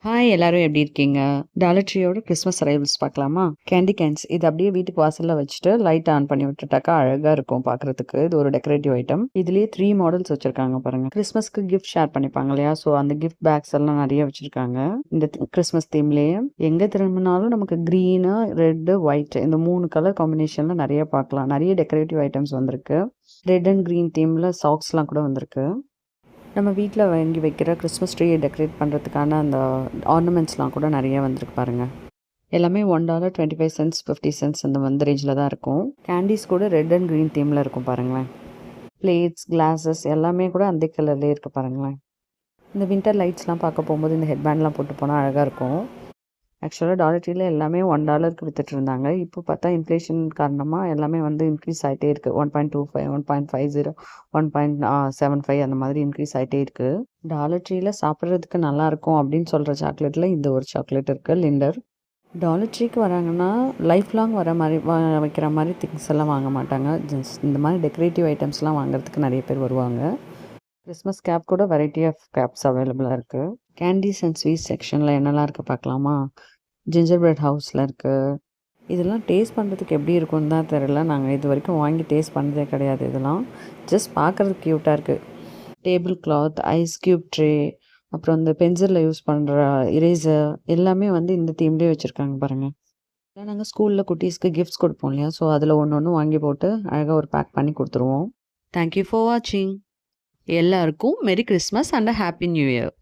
Hi எல்லாரும் எப்படி இருக்கீங்க? டாலர் ட்ரீயோட கிறிஸ்மஸ் அரைவல்ஸ் பார்க்கலாமா? கேண்டி கேன்ஸ் இது அப்படியே வீட்டுக்கு வாசல்ல வச்சுட்டு லைட் ஆன் பண்ணி விட்டுட்டாக்கா அழகா இருக்கும் பார்க்கறதுக்கு. இது ஒரு டெக்கரேட்டிவ் ஐட்டம். இதுலயே 3 மாடல்ஸ் வச்சிருக்காங்க பாருங்க. கிறிஸ்மஸ்க்கு கிஃப்ட் ஷேர் பண்ணிப்பாங்க இல்லையா? ஸோ அந்த கிஃப்ட் பேக்ஸ் எல்லாம் நிறைய வச்சிருக்காங்க. இந்த கிறிஸ்மஸ் தீம்லயே எங்க திரும்பினாலும் நமக்கு கிரீனு, ரெட், ஒயிட் இந்த 3 கலர் காம்பினேஷன்ல நிறைய பார்க்கலாம். நிறைய டெக்கரேட்டிவ் ஐட்டம்ஸ் வந்திருக்கு. ரெட் அண்ட் கிரீன் தீம்ல சாக்ஸ்லாம் கூட வந்திருக்கு. நம்ம வீட்டில் வாங்கி வைக்கிற கிறிஸ்மஸ் ட்ரீயை டெக்கரேட் பண்ணுறதுக்கான அந்த ஆர்னமெண்ட்ஸ்லாம் கூட நிறைய வந்திருக்கு பாருங்கள். எல்லாமே $1 25 cents 50 cents அந்த ரேஞ்சில் தான் இருக்கும். கேண்டீஸ் கூட ரெட் அண்ட் க்ரீன் தீமில் இருக்கும் பாருங்களேன். பிளேட்ஸ், கிளாஸஸ் எல்லாமே கூட அந்த கலர்லேயே இருக்குது பாருங்களேன். இந்த வின்டர் லைட்ஸ்லாம் பார்க்க போகும்போது இந்த ஹெட்பேண்ட்லாம் போட்டு போனால் அழகாக இருக்கும். ஆக்சுவலாக டாலர் ட்ரீல எல்லாமே $1க்கு வித்துட்டு இருந்தாங்க. இப்போ பார்த்தா இன்ஃப்ளேஷன் காரணமாக எல்லாமே இன்க்ரீஸ் ஆகிட்டே இருக்குது. 1.25 1.50 1.75 அந்த மாதிரி இன்க்ரீஸ் ஆகிட்டே இருக்குது. டாலர் ட்ரீல சாப்பிட்றதுக்கு நல்லாயிருக்கும் அப்படின்னு சொல்கிற சாக்லேட்டில் இந்த ஒரு சாக்லேட் இருக்குது, லிண்டர். டாலர் ட்ரீக்கு வராங்கன்னா லைஃப் லாங் வர மாதிரி வைக்கிற மாதிரி திங்ஸ் எல்லாம் வாங்க மாட்டாங்க. ஜஸ்ட் இந்த மாதிரி டெக்கரேட்டிவ் ஐட்டம்ஸ்லாம் வாங்குறதுக்கு நிறைய பேர் வருவாங்க. கிறிஸ்மஸ் கேப் கூட வெரைட்டி ஆஃப் கேப்ஸ் அவைலபிளாக இருக்குது. கேண்டீஸ் அண்ட் ஸ்வீட் செக்ஷனில் என்னெல்லாம் இருக்குது பார்க்கலாமா? ஜிஞ்சர் பிரெட் ஹவுஸில் இருக்குது. இதெல்லாம் டேஸ்ட் பண்ணுறதுக்கு எப்படி இருக்குன்னு தான் தெரியல. நாங்கள் இது வரைக்கும் வாங்கி டேஸ்ட் பண்ணதே கிடையாது. இதெல்லாம் ஜஸ்ட் பார்க்குறதுக்கு க்யூட்டாக இருக்குது. Table cloth, ice cube tray, அப்புறம் இந்த பென்சிலில் யூஸ் பண்ணுற இரேசர் எல்லாமே இந்த தீம்லேயே வச்சுருக்காங்க பாருங்கள். நாங்கள் ஸ்கூலில் குட்டீஸ்க்கு கிஃப்ட்ஸ் கொடுப்போம் இல்லையா? ஸோ அதில் ஒன்று வாங்கி போட்டு அழகாக ஒரு பேக் பண்ணி கொடுத்துருவோம். தேங்க்யூ ஃபார் வாட்சிங். எல்லாருக்கும் மெரி Christmas and happy new year.